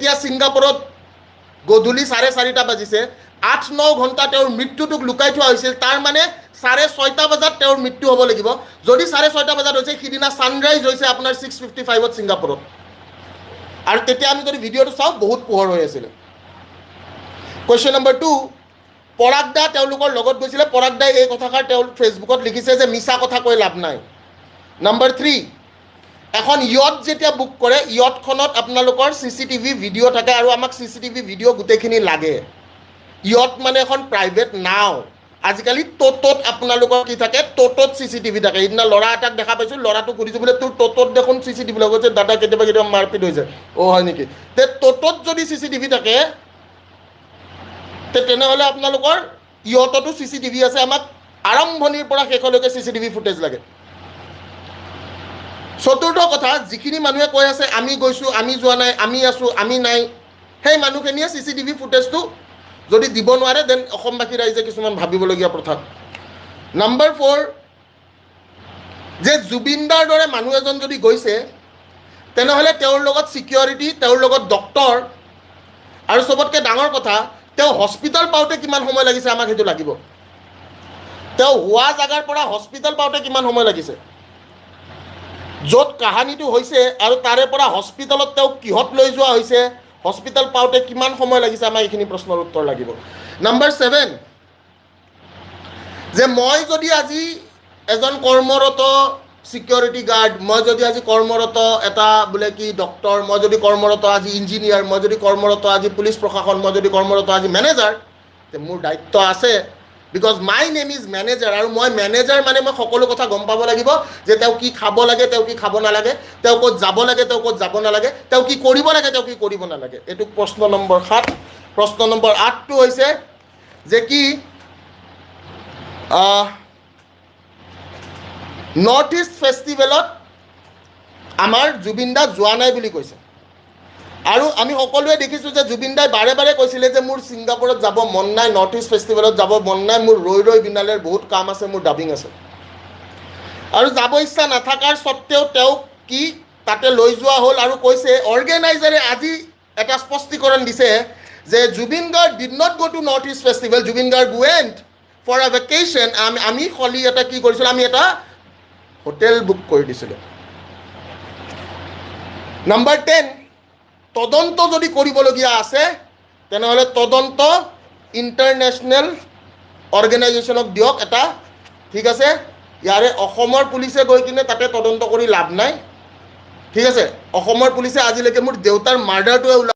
যেতিয়া ছিংগাপুৰত গধূলি 4:30 বাজিছে 8-9 ঘণ্টা তেওঁৰ মৃত্যুটোক লুকাই থোৱা হৈছিল তাৰ মানে 6:30 বজাত তেওঁৰ মৃত্যু হ'ব লাগিব যদি 6:30 বজাত হৈছে সিদিনা ছানৰাইজ হৈছে আপোনাৰ 6:55 ছিংগাপুৰত আৰু তেতিয়া আমি যদি ভিডিঅ'টো চাওঁ বহুত পোহৰ হৈ আছিলে কুৱেশ্যন নম্বৰ 2 পৰাগ দা তেওঁলোকৰ লগত গৈছিলে পৰাগ দাই এই কথাষাৰ তেওঁ ফেচবুকত লিখিছে যে মিছা কথা কৈ লাভ নাই নম্বৰ 3 এখন ইয়ট যেতিয়া বুক কৰে ইয়টখনত আপোনালোকৰ CCTV ভিডিঅ' থাকে আৰু আমাক CCTV ভিডিঅ' গোটেইখিনি লাগে ইয়ট মানে এখন প্ৰাইভেট নাও আজিকালি টোটোত আপোনালোকৰ কি থাকে টোটোত CCTV থাকে সেইদিনা ল'ৰা এটাক দেখা পাইছোঁ ল'ৰাটো সুধিছোঁ বোলে তোৰ টোটোত দেখোন CCTV লগতে দাদা কেতিয়াবা মাৰপিট হৈ যায় হয় নেকি তে টোটোত যদি CCTV থাকে তেনেহ'লে আপোনালোকৰ ইয়টতো CCTV আছে আমাক আৰম্ভণিৰ পৰা শেষলৈকে CCTV ফুটেজ লাগে চতুৰ্থ কথা যিখিনি মানুহে কৈ আছে আমি গৈছোঁ আমি যোৱা নাই আমি আছোঁ আমি নাই সেই মানুহখিনিয়ে CCTV ফুটেজটো যদি দিব নোৱাৰে দেন অসমবাসী ৰাইজে কিছুমান ভাবিবলগীয়া কথা নম্বৰ 4 যে জুবিনদাৰ দৰে মানুহ এজন যদি গৈছে তেনেহ'লে তেওঁৰ লগত ছিকিউৰিটি তেওঁৰ লগত ডক্টৰ আৰু চবতকৈ ডাঙৰ কথা তেওঁ হস্পিটেল পাওঁতে কিমান সময় লাগিছে আমাক সেইটো লাগিব তেওঁ হোৱা জাগাৰ পৰা হস্পিটেল পাওঁতে কিমান সময় লাগিছে য'ত কাহানীটো হৈছে আৰু তাৰে পৰা হস্পিটেলত তেওঁক কিহত লৈ যোৱা হৈছে হস্পিটেল পাওঁতে কিমান সময় লাগিছে আমাক এইখিনি প্ৰশ্নৰ উত্তৰ লাগিব নম্বৰ 7 যে মই যদি আজি এজন কৰ্মৰত ছিকিউৰিটি গাৰ্ড মই যদি আজি কৰ্মৰত এটা বোলে কি ডক্টৰ মই যদি কৰ্মৰত আজি ইঞ্জিনিয়াৰ মই যদি কৰ্মৰত আজি পুলিচ প্ৰশাসন মই যদি কৰ্মৰত আজি মেনেজাৰ তে মোৰ দায়িত্ব আছে because my name is manager আৰু মই মেনেজাৰ মানে মই সকলো কথা গম পাব লাগিব যে তেওঁ কি খাব লাগে তেওঁ কি খাব নালাগে তেওঁ ক'ত যাব লাগে তেওঁ ক'ত যাব নালাগে তেওঁ কি কৰিব লাগে তেওঁ কি কৰিব নালাগে এইটো প্ৰশ্ন নম্বৰ 7 প্ৰশ্ন নম্বৰ 8টো হৈছে যে কি নৰ্থ ইষ্ট ফেষ্টিভেলত আমাৰ জুবিন দা যোৱা নাই বুলি কৈছে আৰু আমি সকলোৱে দেখিছোঁ যে জুবিন দাই বাৰে বাৰে কৈছিলে যে মোৰ ছিংগাপুৰত যাব মন নাই নৰ্থ ইষ্ট ফেষ্টিভেলত যাব মন নাই মোৰ ৰৈ বিনালেৰ বহুত কাম আছে মোৰ ডাবিং আছে আৰু যাব ইচ্ছা নাথাকাৰ স্বত্তেও তেওঁক কি তাতে লৈ যোৱা হ'ল আৰু কৈছে অৰ্গেনাইজাৰে আজি এটা স্পষ্টীকৰণ দিছে যে Zubeen Garg did not go' to North East festival Zubeen Garg went for a vacation আমি খলি এটা কি কৰিছিলোঁ আমি এটা হোটেল বুক কৰি দিছিলোঁ নম্বৰ 10 তদন্ত যদি কৰিবলগীয়া আছে তেনেহ'লে তদন্ত ইণ্টাৰনেশ্যনেল অৰ্গেনাইজেশ্যনক দিয়ক এটা ঠিক আছে ইয়াৰে অসমৰ পুলিচে গৈ কিনে তাতে তদন্ত কৰি লাভ নাই ঠিক আছে অসমৰ পুলিচে আজিলৈকে মোৰ দেউতাৰ মাৰ্ডাৰটোৱে